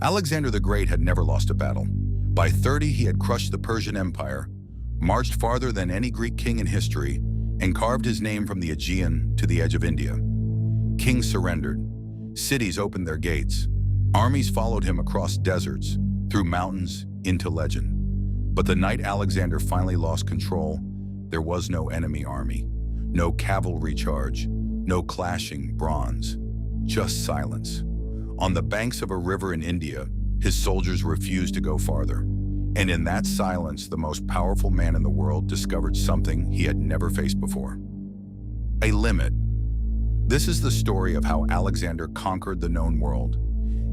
Alexander the Great had never lost a battle. By 30, he had crushed the Persian Empire, marched farther than any Greek king in history, and carved his name from the Aegean to the edge of India. Kings surrendered. Cities opened their gates. Armies followed him across deserts, through mountains, into legend. But the night Alexander finally lost control, there was no enemy army, no cavalry charge, no clashing bronze, just silence. On the banks of a river in India, his soldiers refused to go farther. And in that silence, the most powerful man in the world discovered something he had never faced before. A limit. This is the story of how Alexander conquered the known world,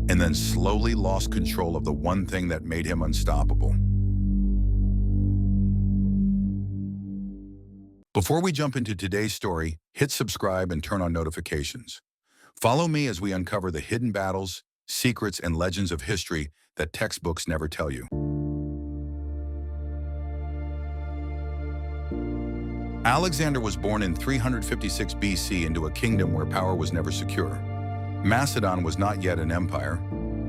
and then slowly lost control of the one thing that made him unstoppable. Before we jump into today's story, hit subscribe and turn on notifications. Follow me as we uncover the hidden battles, secrets, and legends of history that textbooks never tell you. Alexander was born in 356 BC into a kingdom where power was never secure. Macedon was not yet an empire.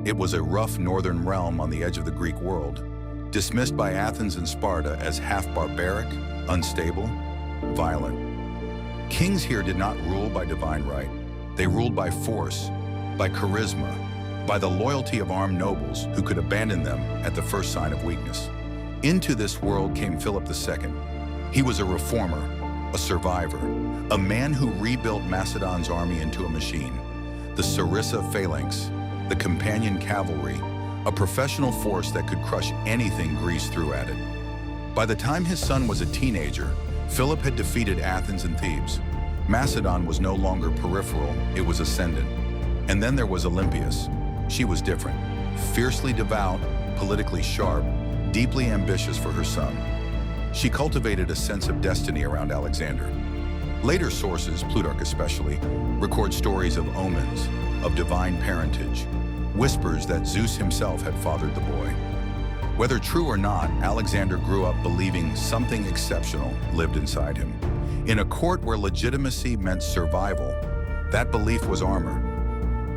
It was a rough northern realm on the edge of the Greek world, dismissed by Athens and Sparta as half-barbaric, unstable, violent. Kings here did not rule by divine right. They ruled by force, by charisma, by the loyalty of armed nobles who could abandon them at the first sign of weakness. Into this world came Philip II. He was a reformer, a survivor, a man who rebuilt Macedon's army into a machine. The Sarissa phalanx, the companion cavalry, a professional force that could crush anything Greece threw at it. By the time his son was a teenager, Philip had defeated Athens and Thebes. Macedon was no longer peripheral, it was ascendant. And then there was Olympias. She was different, fiercely devout, politically sharp, deeply ambitious for her son. She cultivated a sense of destiny around Alexander. Later sources, Plutarch especially, record stories of omens, of divine parentage, whispers that Zeus himself had fathered the boy. Whether true or not, Alexander grew up believing something exceptional lived inside him. In a court where legitimacy meant survival, that belief was armor.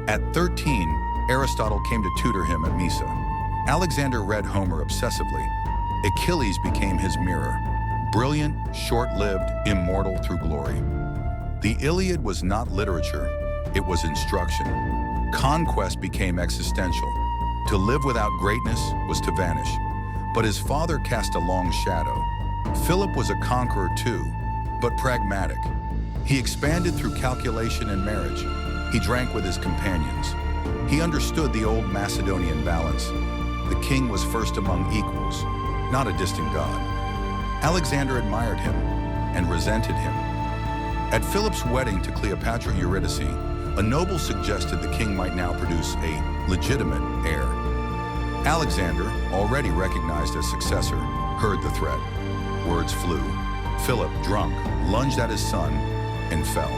At 13, Aristotle came to tutor him at Mysa. Alexander read Homer obsessively. Achilles became his mirror, brilliant, short-lived, immortal through glory. The Iliad was not literature, it was instruction. Conquest became existential. To live without greatness was to vanish. But his father cast a long shadow. Philip was a conqueror too, but pragmatic. He expanded through calculation and marriage. He drank with his companions. He understood the old Macedonian balance. The king was first among equals, not a distant god. Alexander admired him and resented him. At Philip's wedding to Cleopatra Eurydice, a noble suggested the king might now produce a legitimate heir. Alexander, already recognized as successor, heard the threat. Words flew. Philip, drunk, lunged at his son and fell.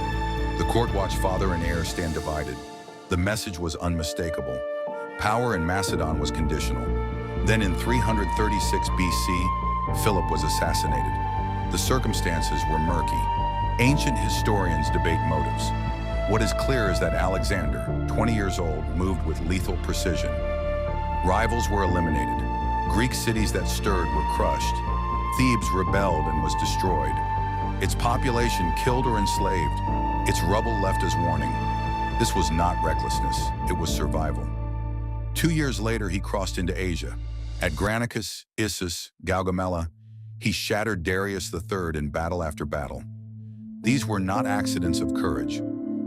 The court watched father and heir stand divided. The message was unmistakable. Power in Macedon was conditional. Then in 336 BC, Philip was assassinated. The circumstances were murky. Ancient historians debate motives. What is clear is that Alexander, 20 years old, moved with lethal precision. Rivals were eliminated. Greek cities that stirred were crushed. Thebes rebelled and was destroyed. Its population killed or enslaved. Its rubble left as warning. This was not recklessness, it was survival. 2 years later, he crossed into Asia. At Granicus, Issus, Gaugamela, he shattered Darius III in battle after battle. These were not accidents of courage.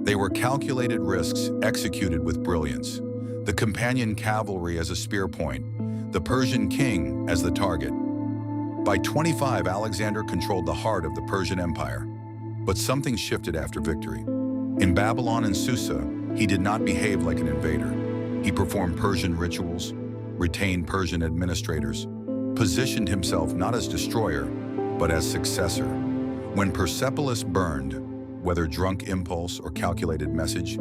They were calculated risks executed with brilliance. The companion cavalry as a spear point, the Persian king as the target. By 25, Alexander controlled the heart of the Persian Empire. But something shifted after victory. In Babylon and Susa, he did not behave like an invader. He performed Persian rituals, retained Persian administrators, positioned himself not as destroyer, but as successor. When Persepolis burned, whether drunk impulse or calculated message,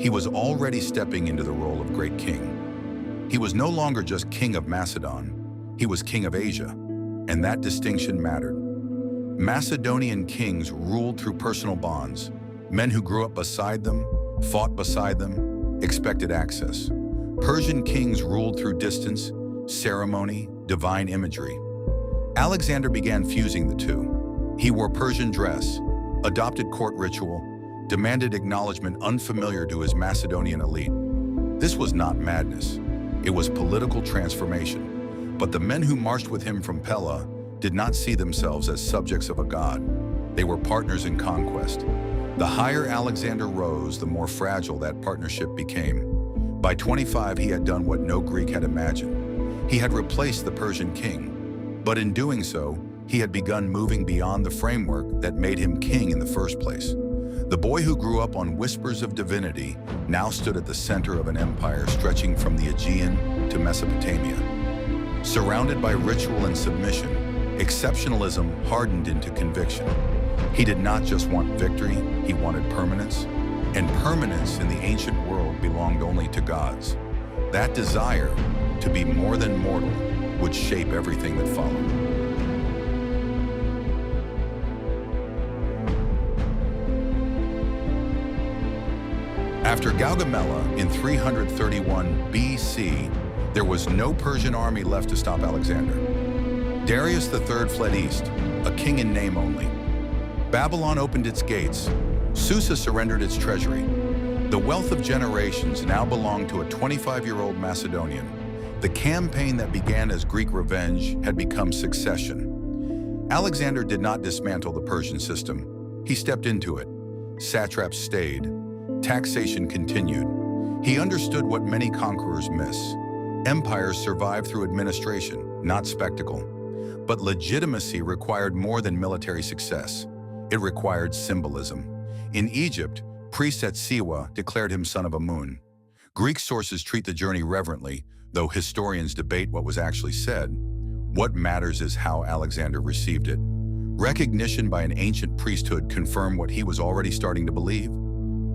he was already stepping into the role of great king. He was no longer just king of Macedon, he was king of Asia, and that distinction mattered. Macedonian kings ruled through personal bonds. Men who grew up beside them, fought beside them, expected access. Persian kings ruled through distance, ceremony, divine imagery. Alexander began fusing the two. He wore Persian dress, adopted court ritual, demanded acknowledgement unfamiliar to his Macedonian elite. This was not madness. It was political transformation. But the men who marched with him from Pella did not see themselves as subjects of a god. They were partners in conquest. The higher Alexander rose, the more fragile that partnership became. By 25, he had done what no Greek had imagined. He had replaced the Persian king. But in doing so, he had begun moving beyond the framework that made him king in the first place. The boy who grew up on whispers of divinity now stood at the center of an empire stretching from the Aegean to Mesopotamia. Surrounded by ritual and submission, exceptionalism hardened into conviction. He did not just want victory, he wanted permanence. And permanence in the ancient world belonged only to gods. That desire to be more than mortal would shape everything that followed. After Gaugamela in 331 BC, there was no Persian army left to stop Alexander. Darius III fled east, a king in name only. Babylon opened its gates. Susa surrendered its treasury. The wealth of generations now belonged to a 25-year-old Macedonian. The campaign that began as Greek revenge had become succession. Alexander did not dismantle the Persian system. He stepped into it. Satraps stayed. Taxation continued. He understood what many conquerors miss. Empires survive through administration, not spectacle. But legitimacy required more than military success. It required symbolism. In Egypt, priests at Siwa declared him son of Amun. Greek sources treat the journey reverently, though historians debate what was actually said. What matters is how Alexander received it. Recognition by an ancient priesthood confirmed what he was already starting to believe,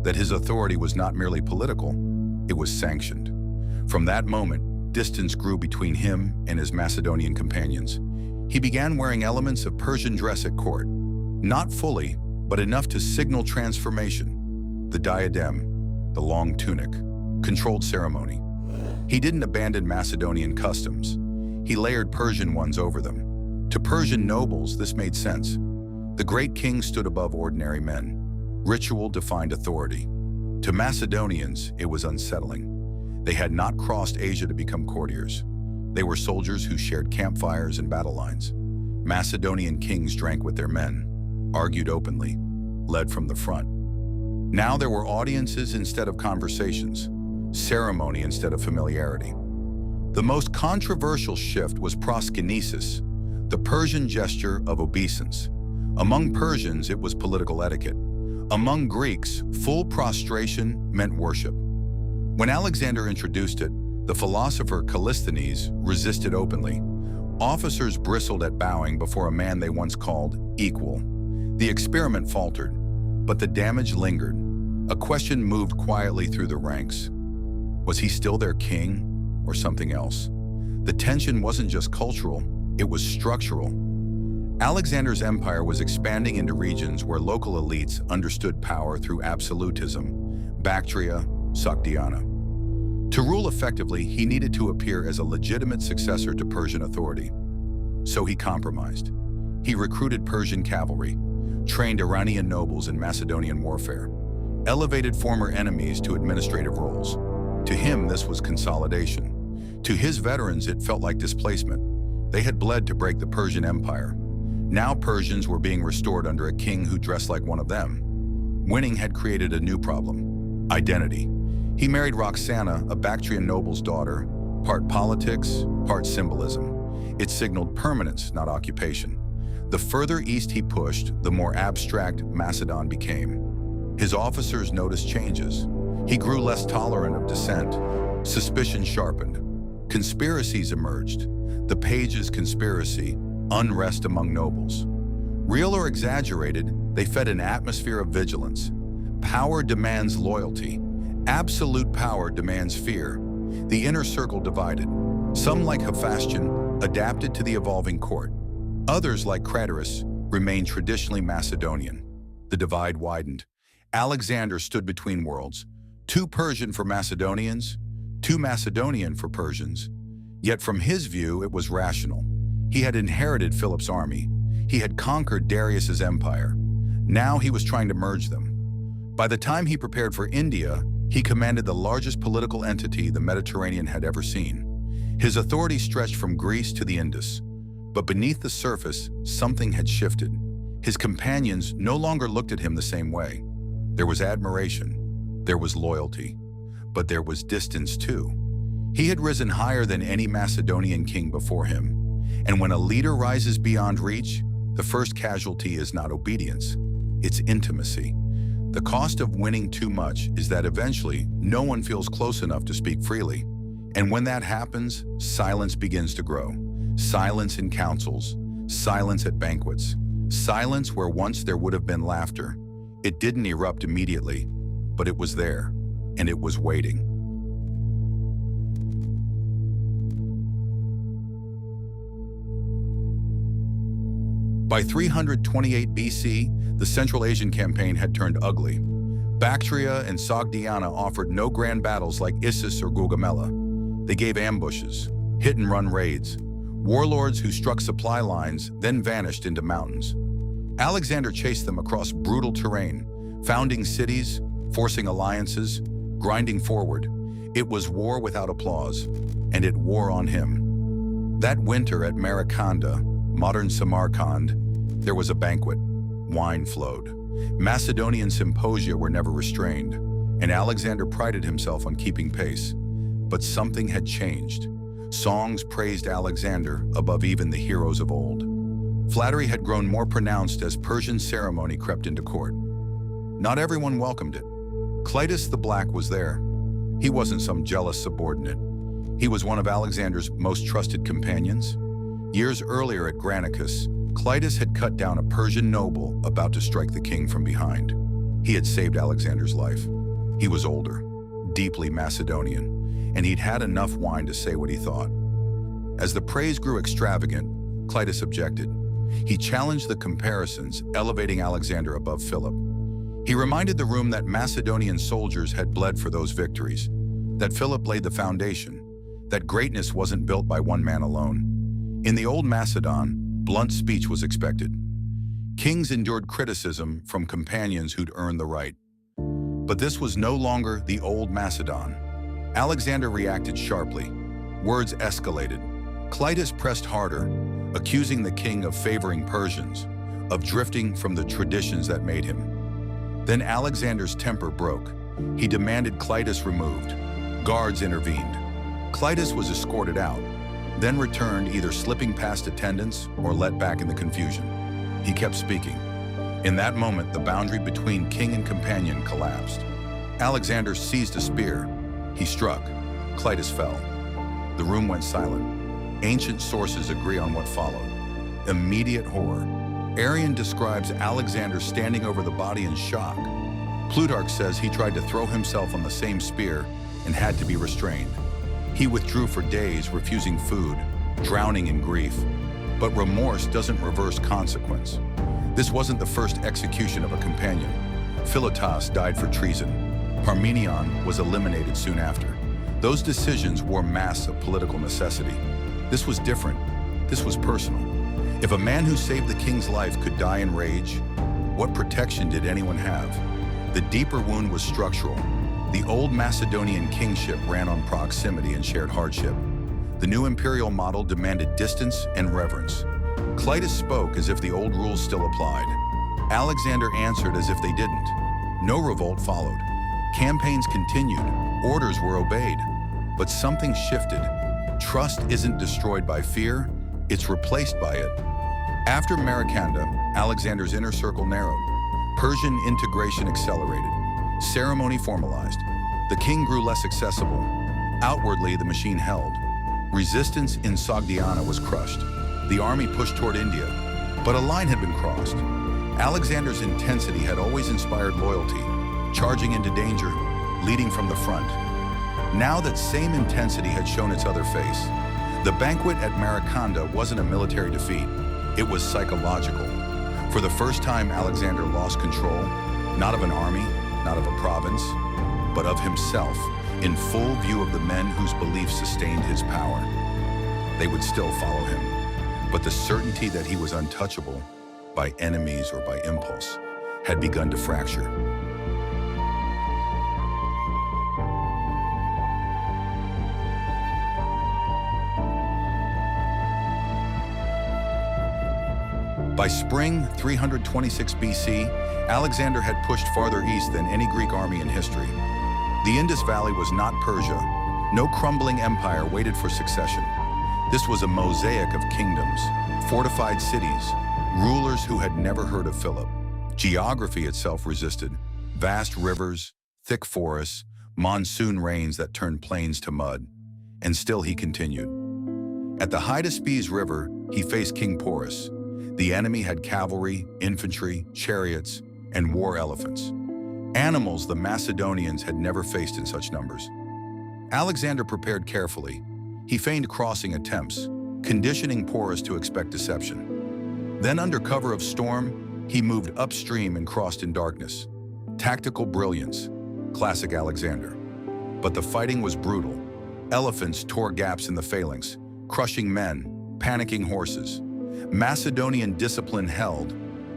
that his authority was not merely political, it was sanctioned. From that moment, distance grew between him and his Macedonian companions. He began wearing elements of Persian dress at court, not fully, but enough to signal transformation. The diadem, the long tunic, controlled ceremony. He didn't abandon Macedonian customs. He layered Persian ones over them. To Persian nobles, this made sense. The great king stood above ordinary men. Ritual defined authority. To Macedonians, it was unsettling. They had not crossed Asia to become courtiers. They were soldiers who shared campfires and battle lines. Macedonian kings drank with their men, argued openly, led from the front. Now there were audiences instead of conversations, ceremony instead of familiarity. The most controversial shift was proskynesis, the Persian gesture of obeisance. Among Persians, it was political etiquette. Among Greeks, full prostration meant worship. When Alexander introduced it, the philosopher Callisthenes resisted openly. Officers bristled at bowing before a man they once called equal. The experiment faltered, but the damage lingered. A question moved quietly through the ranks. Was he still their king or something else? The tension wasn't just cultural, it was structural. Alexander's empire was expanding into regions where local elites understood power through absolutism, Bactria, Sogdiana. To rule effectively, he needed to appear as a legitimate successor to Persian authority. So he compromised. He recruited Persian cavalry, trained Iranian nobles in Macedonian warfare, elevated former enemies to administrative roles. To him, this was consolidation. To his veterans, it felt like displacement. They had bled to break the Persian Empire. Now Persians were being restored under a king who dressed like one of them. Winning had created a new problem: identity. He married Roxana, a Bactrian noble's daughter, part politics, part symbolism. It signaled permanence, not occupation. The further east he pushed, the more abstract Macedon became. His officers noticed changes. He grew less tolerant of dissent. Suspicion sharpened. Conspiracies emerged. The Pages conspiracy, unrest among nobles. Real or exaggerated, they fed an atmosphere of vigilance. Power demands loyalty. Absolute power demands fear. The inner circle divided. Some, like Hephaestion, adapted to the evolving court. Others, like Cleitus, remained traditionally Macedonian. The divide widened. Alexander stood between worlds, too Persian for Macedonians, too Macedonian for Persians. Yet from his view, it was rational. He had inherited Philip's army. He had conquered Darius's empire. Now he was trying to merge them. By the time he prepared for India, he commanded the largest political entity the Mediterranean had ever seen. His authority stretched from Greece to the Indus. But beneath the surface, something had shifted. His companions no longer looked at him the same way. There was admiration, there was loyalty, but there was distance too. He had risen higher than any Macedonian king before him. And when a leader rises beyond reach, the first casualty is not obedience, it's intimacy. The cost of winning too much is that eventually no one feels close enough to speak freely. And when that happens, silence begins to grow. Silence in councils, silence at banquets, silence where once there would have been laughter. It didn't erupt immediately, but it was there, and it was waiting. By 328 BC, the Central Asian campaign had turned ugly. Bactria and Sogdiana offered no grand battles like Issus or Gaugamela. They gave ambushes, hit-and-run raids, warlords who struck supply lines, then vanished into mountains. Alexander chased them across brutal terrain, founding cities, forcing alliances, grinding forward. It was war without applause, and it wore on him. That winter at Maracanda, modern Samarkand, there was a banquet. Wine flowed. Macedonian symposia were never restrained, and Alexander prided himself on keeping pace. But something had changed. Songs praised Alexander above even the heroes of old. Flattery had grown more pronounced as Persian ceremony crept into court. Not everyone welcomed it. Cleitus the Black was there. He wasn't some jealous subordinate. He was one of Alexander's most trusted companions. Years earlier at Granicus, Cleitus had cut down a Persian noble about to strike the king from behind. He had saved Alexander's life. He was older, deeply Macedonian, and he'd had enough wine to say what he thought. As the praise grew extravagant, Cleitus objected. He challenged the comparisons, elevating Alexander above Philip. He reminded the room that Macedonian soldiers had bled for those victories, that Philip laid the foundation, that greatness wasn't built by one man alone. In the old Macedon, blunt speech was expected. Kings endured criticism from companions who'd earned the right. But this was no longer the old Macedon. Alexander reacted sharply. Words escalated. Cleitus pressed harder, accusing the king of favoring Persians, of drifting from the traditions that made him. Then Alexander's temper broke. He demanded Cleitus removed. Guards intervened. Cleitus was escorted out, then returned either slipping past attendants or let back in the confusion. He kept speaking. In that moment, the boundary between king and companion collapsed. Alexander seized a spear. He struck. Cleitus fell. The room went silent. Ancient sources agree on what followed. Immediate horror. Arrian describes Alexander standing over the body in shock. Plutarch says he tried to throw himself on the same spear and had to be restrained. He withdrew for days, refusing food, drowning in grief. But remorse doesn't reverse consequence. This wasn't the first execution of a companion. Philotas died for treason. Parmenion was eliminated soon after. Those decisions wore masks of political necessity. This was different. This was personal. If a man who saved the king's life could die in rage, what protection did anyone have? The deeper wound was structural. The old Macedonian kingship ran on proximity and shared hardship. The new imperial model demanded distance and reverence. Cleitus spoke as if the old rules still applied. Alexander answered as if they didn't. No revolt followed. Campaigns continued. Orders were obeyed. But something shifted. Trust isn't destroyed by fear, it's replaced by it. After Maracanda, Alexander's inner circle narrowed. Persian integration accelerated. Ceremony formalized. The king grew less accessible. Outwardly, the machine held. Resistance in Sogdiana was crushed. The army pushed toward India, but a line had been crossed. Alexander's intensity had always inspired loyalty, charging into danger, leading from the front. Now that same intensity had shown its other face. The banquet at Maracanda wasn't a military defeat. It was psychological. For the first time, Alexander lost control, not of an army, not of a province, but of himself. in full view of the men whose beliefs sustained his power. They would still follow him, but the certainty that he was untouchable by enemies or by impulse had begun to fracture. By spring 326 BC, Alexander had pushed farther east than any Greek army in history. The Indus Valley was not Persia. No crumbling empire waited for succession. This was a mosaic of kingdoms, fortified cities, rulers who had never heard of Philip. Geography itself resisted. Vast rivers, thick forests, monsoon rains that turned plains to mud. And still he continued. At the Hyphasis River, he faced King Porus. The enemy had cavalry, infantry, chariots, and war elephants. Animals the Macedonians had never faced in such numbers. Alexander prepared carefully. He feigned crossing attempts, conditioning Porus to expect deception. Then, under cover of storm, he moved upstream and crossed in darkness. Tactical brilliance, classic Alexander. But the fighting was brutal. Elephants tore gaps in the phalanx, crushing men, panicking horses. Macedonian discipline held,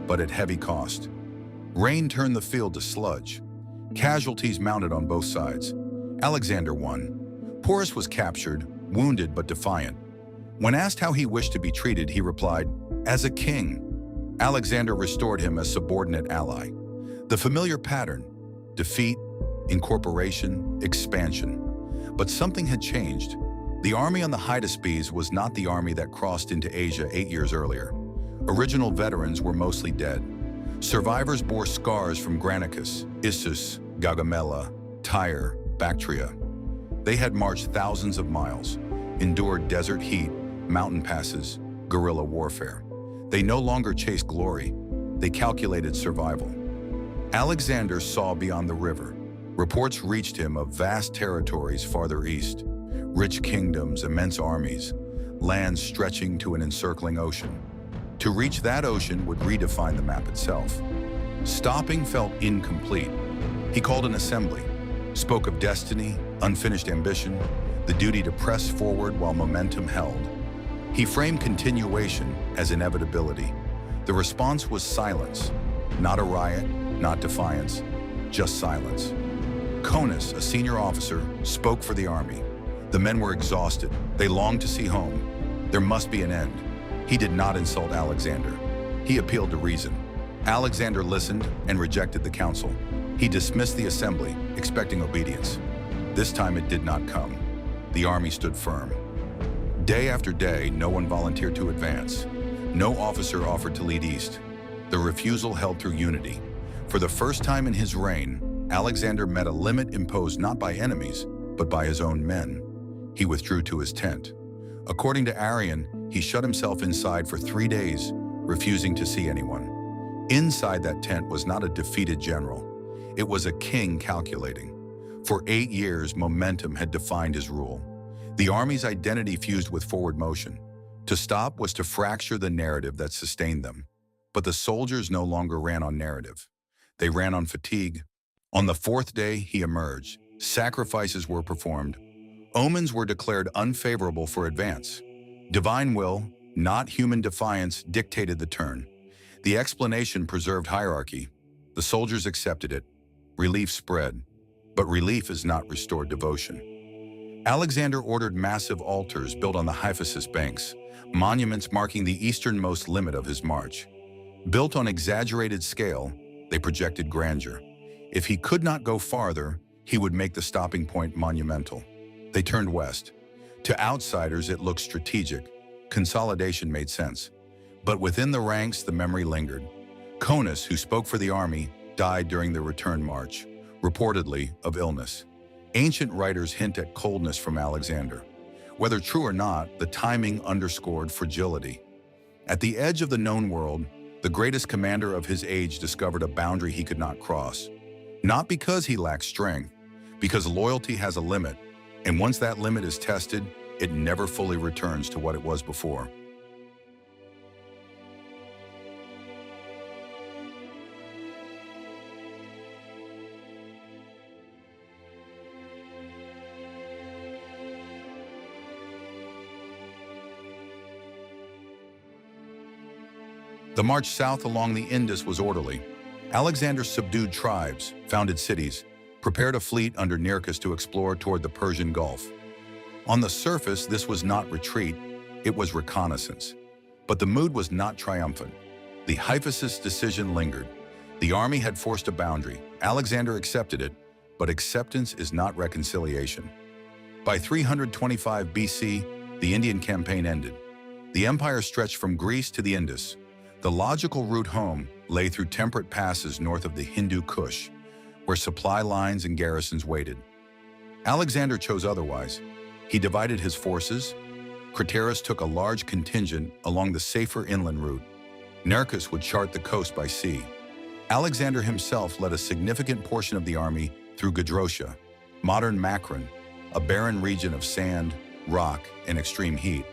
but at heavy cost. Rain turned the field to sludge. Casualties mounted on both sides. Alexander won. Porus was captured, wounded but defiant. When asked how he wished to be treated, he replied, "As a king." Alexander restored him as subordinate ally. The familiar pattern: defeat, incorporation, expansion. But something had changed. The army on the Hyphasis was not the army that crossed into Asia 8 years earlier. Original veterans were mostly dead. Survivors bore scars from Granicus, Issus, Gaugamela, Tyre, Bactria. They had marched thousands of miles, endured desert heat, mountain passes, guerrilla warfare. They no longer chased glory, they calculated survival. Alexander saw beyond the river. Reports reached him of vast territories farther east, rich kingdoms, immense armies, lands stretching to an encircling ocean. To reach that ocean would redefine the map itself. Stopping felt incomplete. He called an assembly, spoke of destiny, unfinished ambition, the duty to press forward while momentum held. He framed continuation as inevitability. The response was silence, not a riot, not defiance, just silence. Conus, a senior officer, spoke for the army. The men were exhausted. They longed to see home. There must be an end. He did not insult Alexander. He appealed to reason. Alexander listened and rejected the counsel. He dismissed the assembly, expecting obedience. This time it did not come. The army stood firm. Day after day, no one volunteered to advance. No officer offered to lead east. The refusal held through unity. For the first time in his reign, Alexander met a limit imposed not by enemies, but by his own men. He withdrew to his tent. According to Arrian, he shut himself inside for 3 days, refusing to see anyone. Inside that tent was not a defeated general. It was a king calculating. For 8 years, momentum had defined his rule. The army's identity fused with forward motion. To stop was to fracture the narrative that sustained them. But the soldiers no longer ran on narrative. They ran on fatigue. On the 4th day, he emerged. Sacrifices were performed. Omens were declared unfavorable for advance. Divine will, not human defiance, dictated the turn. The explanation preserved hierarchy. The soldiers accepted it. Relief spread. But relief is not restored devotion. Alexander ordered massive altars built on the Hyphasis banks, monuments marking the easternmost limit of his march. Built on exaggerated scale, they projected grandeur. If he could not go farther, he would make the stopping point monumental. They turned west. To outsiders, it looked strategic. Consolidation made sense. But within the ranks, the memory lingered. Conus, who spoke for the army, died during the return march, reportedly of illness. Ancient writers hint at coldness from Alexander. Whether true or not, the timing underscored fragility. At the edge of the known world, the greatest commander of his age discovered a boundary he could not cross. Not because he lacked strength, because loyalty has a limit, and once that limit is tested, it never fully returns to what it was before. The march south along the Indus was orderly. Alexander subdued tribes, founded cities, prepared a fleet under Nearchus to explore toward the Persian Gulf. On the surface, this was not retreat, it was reconnaissance. But the mood was not triumphant. The Hyphasis decision lingered. The army had forced a boundary. Alexander accepted it, but acceptance is not reconciliation. By 325 BC, the Indian campaign ended. The empire stretched from Greece to the Indus. The logical route home lay through temperate passes north of the Hindu Kush, where supply lines and garrisons waited. Alexander chose otherwise. He divided his forces. Cleitus took a large contingent along the safer inland route. Nearchus would chart the coast by sea. Alexander himself led a significant portion of the army through Gedrosia, modern Makron, a barren region of sand, rock, and extreme heat.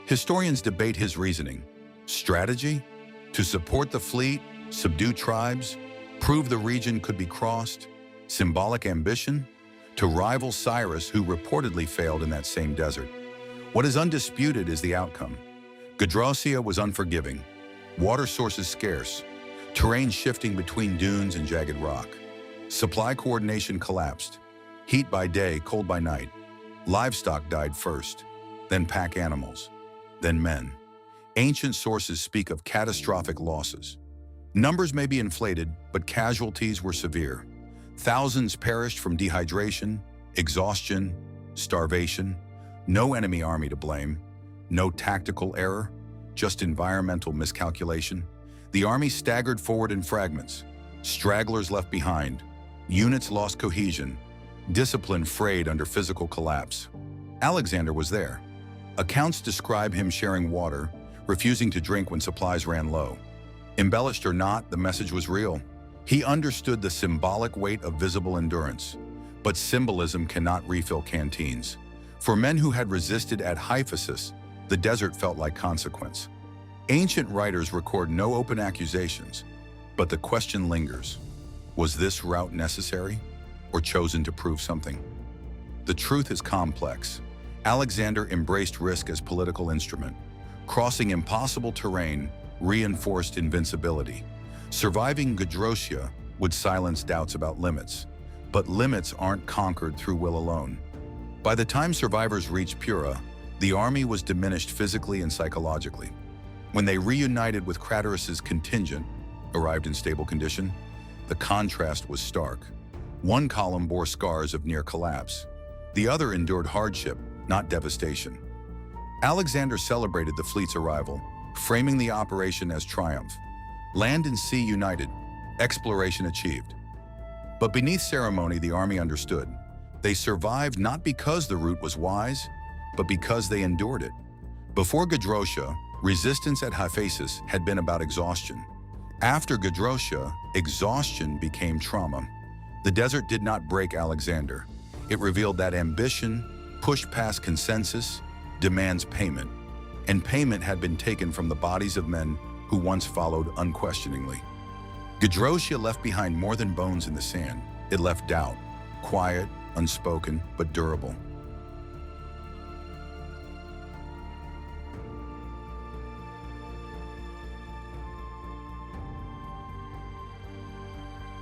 Historians debate his reasoning. Strategy? To support the fleet, subdue tribes, prove the region could be crossed? Symbolic ambition? To rival Cyrus, who reportedly failed in that same desert? What is undisputed is the outcome. Gedrosia was unforgiving, water sources scarce, terrain shifting between dunes and jagged rock. Supply coordination collapsed. Heat by day, cold by night. Livestock died first, then pack animals, then men. Ancient sources speak of catastrophic losses. Numbers may be inflated, but casualties were severe. Thousands perished from dehydration, exhaustion, starvation. No enemy army to blame, no tactical error, just environmental miscalculation. The army staggered forward in fragments, stragglers left behind, units lost cohesion, discipline frayed under physical collapse. Alexander was there. Accounts describe him sharing water, refusing to drink when supplies ran low. Embellished or not, the message was real. He understood the symbolic weight of visible endurance, but symbolism cannot refill canteens. For men who had resisted at Hyphasis, the desert felt like consequence. Ancient writers record no open accusations, but the question lingers. Was this route necessary, or chosen to prove something? The truth is complex. Alexander embraced risk as political instrument. Crossing impossible terrain reinforced invincibility. Surviving Gedrosia would silence doubts about limits, but limits aren't conquered through will alone. By the time survivors reached Pura, the army was diminished physically and psychologically. When they reunited with Cleitus's contingent, arrived in stable condition, the contrast was stark. One column bore scars of near collapse. The other endured hardship, not devastation. Alexander celebrated the fleet's arrival, framing the operation as triumph. Land and sea united, exploration achieved. But beneath ceremony, the army understood. They survived not because the route was wise, but because they endured it. Before Gedrosia, resistance at Hyphasis had been about exhaustion. After Gedrosia, exhaustion became trauma. The desert did not break Alexander. It revealed that ambition, pushed past consensus, demands payment. And payment had been taken from the bodies of men who once followed unquestioningly. Gedrosia left behind more than bones in the sand. It left doubt, quiet, unspoken, but durable.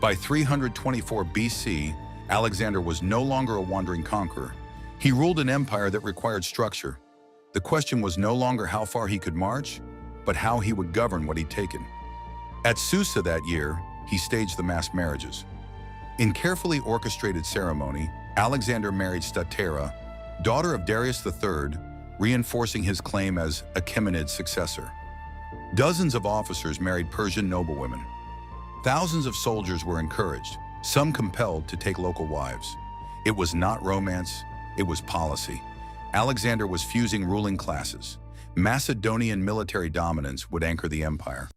By 324 BC, Alexander was no longer a wandering conqueror. He ruled an empire that required structure. The question was no longer how far he could march, but how he would govern what he'd taken. At Susa that year, he staged the mass marriages. In carefully orchestrated ceremony, Alexander married Statera, daughter of Darius III, reinforcing his claim as Achaemenid's successor. Dozens of officers married Persian noblewomen. Thousands of soldiers were encouraged, some compelled to take local wives. It was not romance, it was policy. Alexander was fusing ruling classes. Macedonian military dominance would anchor the empire.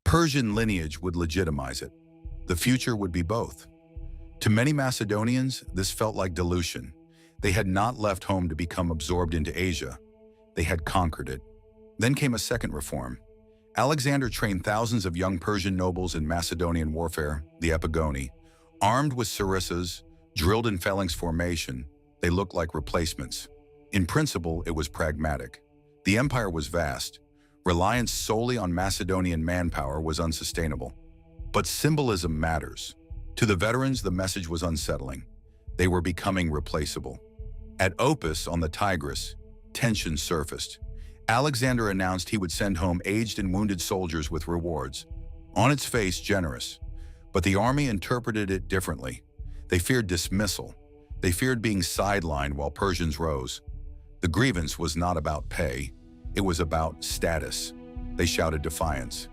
Persian lineage would legitimize it. The future would be both. To many Macedonians, this felt like dilution. They had not left home to become absorbed into Asia. They had conquered it. Then came a second reform. Alexander trained thousands of young Persian nobles in Macedonian warfare, the epigoni. Armed with sarissas, drilled in phalanx formation, they looked like replacements. In principle, it was pragmatic. The empire was vast. Reliance solely on Macedonian manpower was unsustainable. But symbolism matters. To the veterans, the message was unsettling. They were becoming replaceable. At Opis on the Tigris, tension surfaced. Alexander announced he would send home aged and wounded soldiers with rewards. On its face, generous. But the army interpreted it differently. They feared dismissal. They feared being sidelined while Persians rose. The grievance was not about pay. It was about status. They shouted defiance.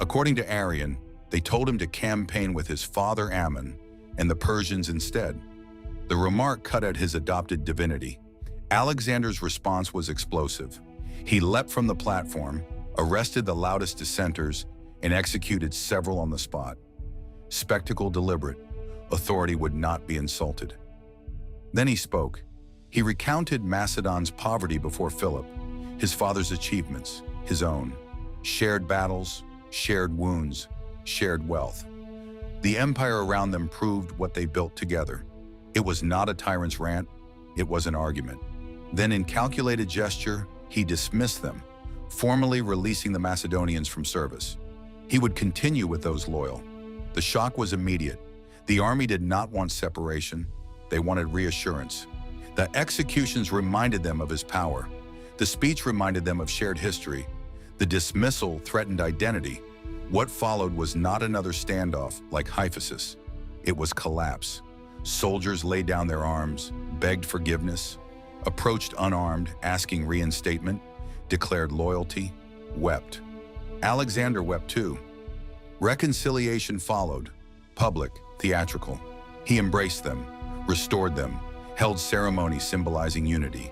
According to Arrian, they told him to campaign with his father Ammon and the Persians instead. The remark cut at his adopted divinity. Alexander's response was explosive. He leapt from the platform, arrested the loudest dissenters, and executed several on the spot. Spectacle deliberate. Authority would not be insulted. Then he spoke. He recounted Macedon's poverty before Philip, his father's achievements, his own, shared battles, shared wounds, shared wealth. The empire around them proved what they built together. It was not a tyrant's rant, it was an argument. Then in calculated gesture, he dismissed them, formally releasing the Macedonians from service. He would continue with those loyal. The shock was immediate. The army did not want separation, they wanted reassurance. The executions reminded them of his power. The speech reminded them of shared history. The dismissal threatened identity. What followed was not another standoff like Hyphasis. It was collapse. Soldiers laid down their arms, begged forgiveness, approached unarmed, asking reinstatement, declared loyalty, wept. Alexander wept too. Reconciliation followed, public, theatrical. He embraced them, restored them, held ceremony symbolizing unity.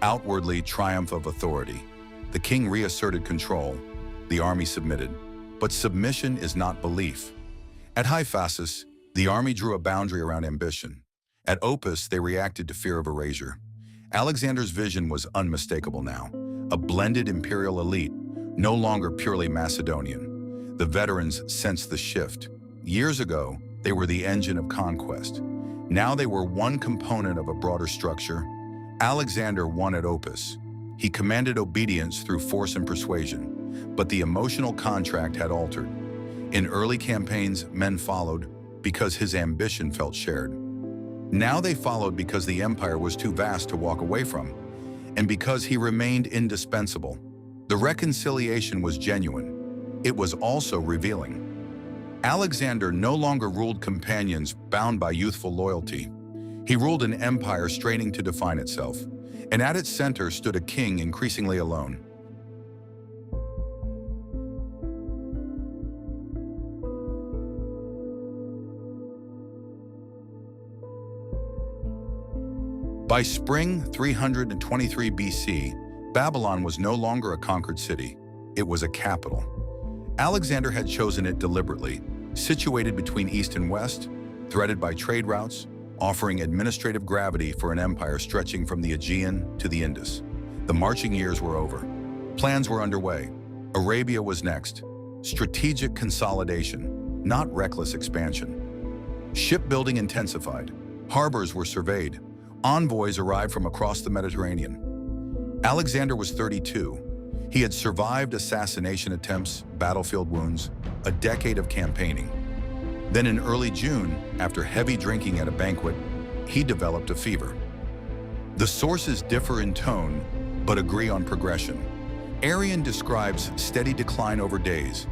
Outwardly, triumph of authority. The king reasserted control. The army submitted. But submission is not belief. At Hyphasis, the army drew a boundary around ambition. At Opis, they reacted to fear of erasure. Alexander's vision was unmistakable now. A blended imperial elite, no longer purely Macedonian. The veterans sensed the shift. Years ago, they were the engine of conquest. Now they were one component of a broader structure. Alexander won at Opis. He commanded obedience through force and persuasion, but the emotional contract had altered. In early campaigns, men followed because his ambition felt shared. Now they followed because the empire was too vast to walk away from, and because he remained indispensable. The reconciliation was genuine. It was also revealing. Alexander no longer ruled companions bound by youthful loyalty. He ruled an empire straining to define itself, and at its center stood a king increasingly alone. By spring 323 BC, Babylon was no longer a conquered city. It was a capital. Alexander had chosen it deliberately, situated between east and west, threaded by trade routes, offering administrative gravity for an empire stretching from the Aegean to the Indus. The marching years were over. Plans were underway. Arabia was next. Strategic consolidation, not reckless expansion. Shipbuilding intensified. Harbors were surveyed. Envoys arrived from across the Mediterranean. Alexander was 32. He had survived assassination attempts, battlefield wounds, a decade of campaigning. Then in early June, after heavy drinking at a banquet, he developed a fever. The sources differ in tone, but agree on progression. Arrian describes steady decline over days.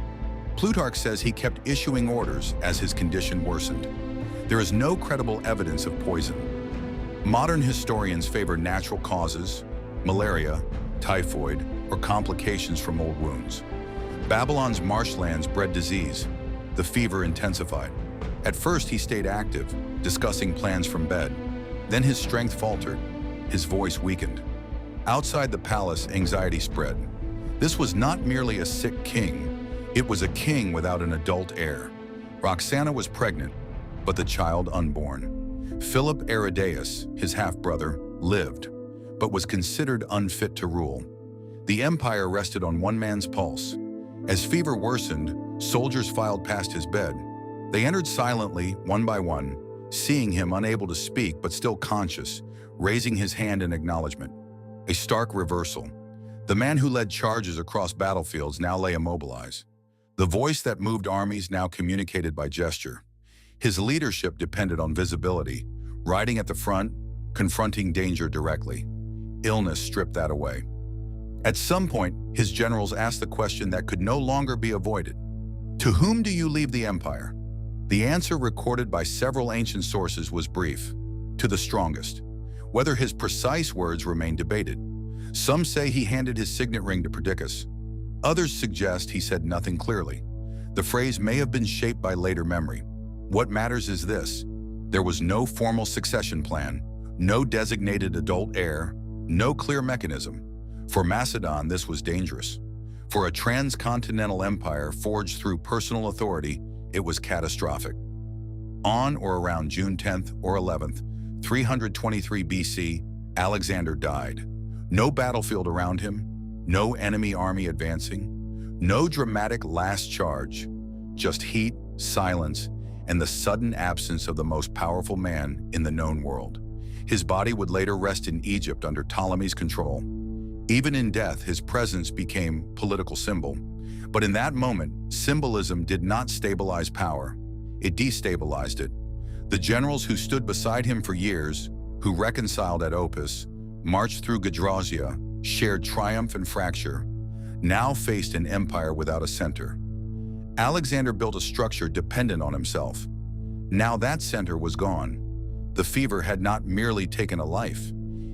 Plutarch says he kept issuing orders as his condition worsened. There is no credible evidence of poison. Modern historians favor natural causes, malaria, typhoid, or complications from old wounds. Babylon's marshlands bred disease. The fever intensified. At first, he stayed active, discussing plans from bed. Then his strength faltered. His voice weakened. Outside the palace, anxiety spread. This was not merely a sick king. It was a king without an adult heir. Roxana was pregnant, but the child unborn. Philip Aridaeus, his half-brother, lived, but was considered unfit to rule. The empire rested on one man's pulse. As fever worsened, soldiers filed past his bed. They entered silently, one by one, seeing him unable to speak but still conscious, raising his hand in acknowledgement. A stark reversal. The man who led charges across battlefields now lay immobilized. The voice that moved armies now communicated by gesture. His leadership depended on visibility, riding at the front, confronting danger directly. Illness stripped that away. At some point, his generals asked the question that could no longer be avoided. To whom do you leave the empire? The answer, recorded by several ancient sources, was brief: to the strongest. Whether his precise words remain debated. Some say he handed his signet ring to Perdiccas. Others suggest he said nothing clearly. The phrase may have been shaped by later memory. What matters is this: there was no formal succession plan, no designated adult heir, no clear mechanism. For Macedon, this was dangerous. For a transcontinental empire forged through personal authority, it was catastrophic. On or around June 10th or 11th, 323 BC, Alexander died. No battlefield around him, no enemy army advancing, no dramatic last charge, just heat, silence, and the sudden absence of the most powerful man in the known world. His body would later rest in Egypt under Ptolemy's control. Even in death, his presence became a political symbol. But in that moment, symbolism did not stabilize power. It destabilized it. The generals who stood beside him for years, who reconciled at Opis, marched through Gedrosia, shared triumph and fracture, now faced an empire without a center. Alexander built a structure dependent on himself. Now that center was gone. The fever had not merely taken a life.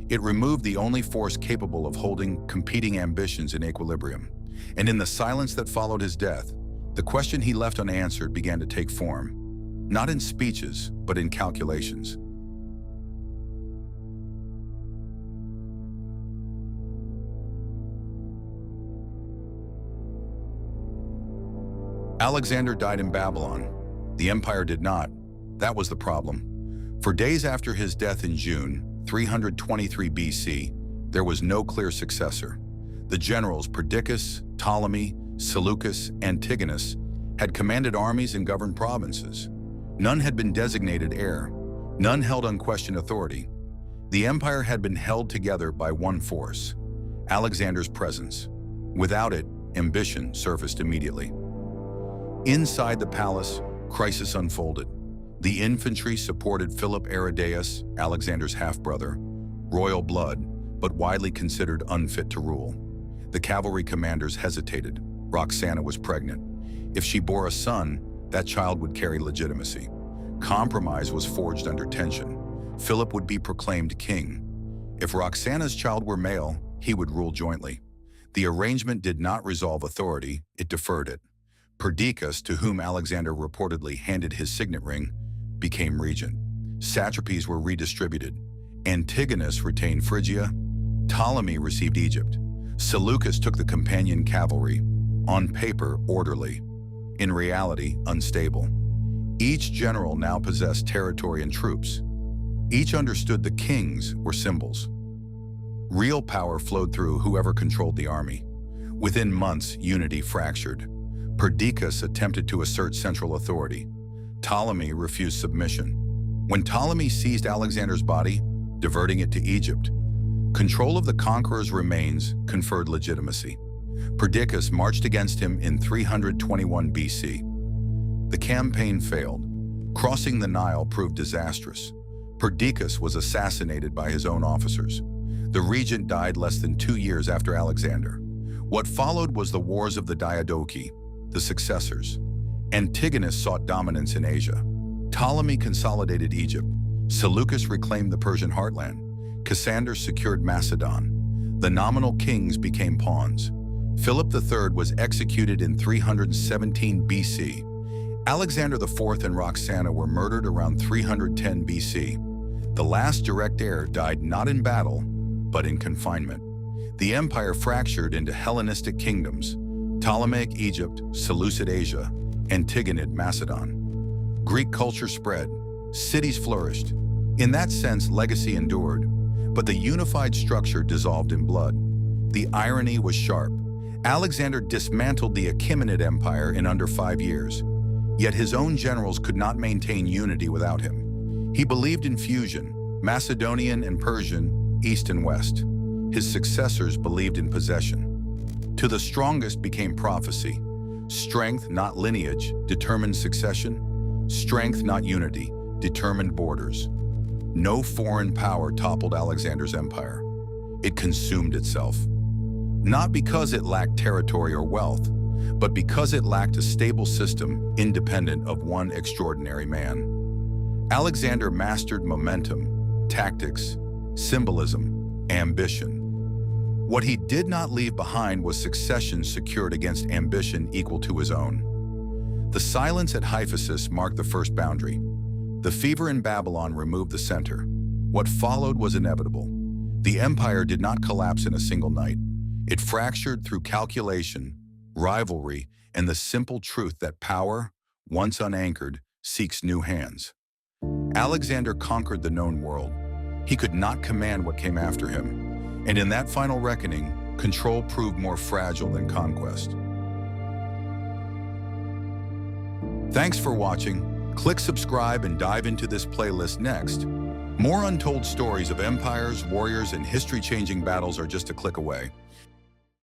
It removed the only force capable of holding competing ambitions in equilibrium. And in the silence that followed his death, the question he left unanswered began to take form, not in speeches, but in calculations. Alexander died in Babylon. The empire did not. That was the problem. For days after his death in June 323 BC, there was no clear successor. The generals Perdiccas, Ptolemy, Seleucus, Antigonus had commanded armies and governed provinces. None had been designated heir. None held unquestioned authority. The empire had been held together by one force: Alexander's presence. Without it, ambition surfaced immediately. Inside the palace, crisis unfolded. The infantry supported Philip Aridaeus, Alexander's half-brother, royal blood, but widely considered unfit to rule. The cavalry commanders hesitated. Roxana was pregnant. If she bore a son, that child would carry legitimacy. Compromise was forged under tension. Philip would be proclaimed king. If Roxana's child were male, he would rule jointly. The arrangement did not resolve authority, it deferred it. Perdiccas, to whom Alexander reportedly handed his signet ring, became regent. Satrapies were redistributed. Antigonus retained Phrygia. Ptolemy received Egypt. Seleucus took the companion cavalry, on paper orderly, in reality unstable. Each general now possessed territory and troops. Each understood the kings were symbols. Real power flowed through whoever controlled the army. Within months, unity fractured. Perdiccas attempted to assert central authority. Ptolemy refused submission. When Ptolemy seized Alexander's body, diverting it to Egypt, control of the conqueror's remains conferred legitimacy. Perdiccas marched against him in 321 BC. The campaign failed. Crossing the Nile proved disastrous. Perdiccas was assassinated by his own officers. The regent died less than 2 years after Alexander. What followed was the Wars of the Diadochi, the successors. Antigonus sought dominance in Asia. Ptolemy consolidated Egypt. Seleucus reclaimed the Persian heartland. Cassander secured Macedon. The nominal kings became pawns. Philip III was executed in 317 BC. Alexander IV and Roxana were murdered around 310 BC. The last direct heir died not in battle, but in confinement. The empire fractured into Hellenistic kingdoms: Ptolemaic Egypt, Seleucid Asia, Antigonid Macedon. Greek culture spread. Cities flourished. In that sense, legacy endured. But the unified structure dissolved in blood. The irony was sharp. Alexander dismantled the Achaemenid Empire in under 5 years. Yet his own generals could not maintain unity without him. He believed in fusion, Macedonian and Persian, East and West. His successors believed in possession. To the strongest became prophecy. Strength, not lineage, determined succession. Strength, not unity, determined borders. No foreign power toppled Alexander's empire. It consumed itself. Not because it lacked territory or wealth, but because it lacked a stable system independent of one extraordinary man. Alexander mastered momentum, tactics, symbolism, ambition. What he did not leave behind was succession secured against ambition equal to his own. The silence at Hyphasis marked the first boundary. The fever in Babylon removed the center. What followed was inevitable. The empire did not collapse in a single night. It fractured through calculation, rivalry, and the simple truth that power, once unanchored, seeks new hands. Alexander conquered the known world. He could not command what came after him, and in that final reckoning, control proved more fragile than conquest. Thanks for watching. Click subscribe and dive into this playlist next. More untold stories of empires, warriors, and history-changing battles are just a click away.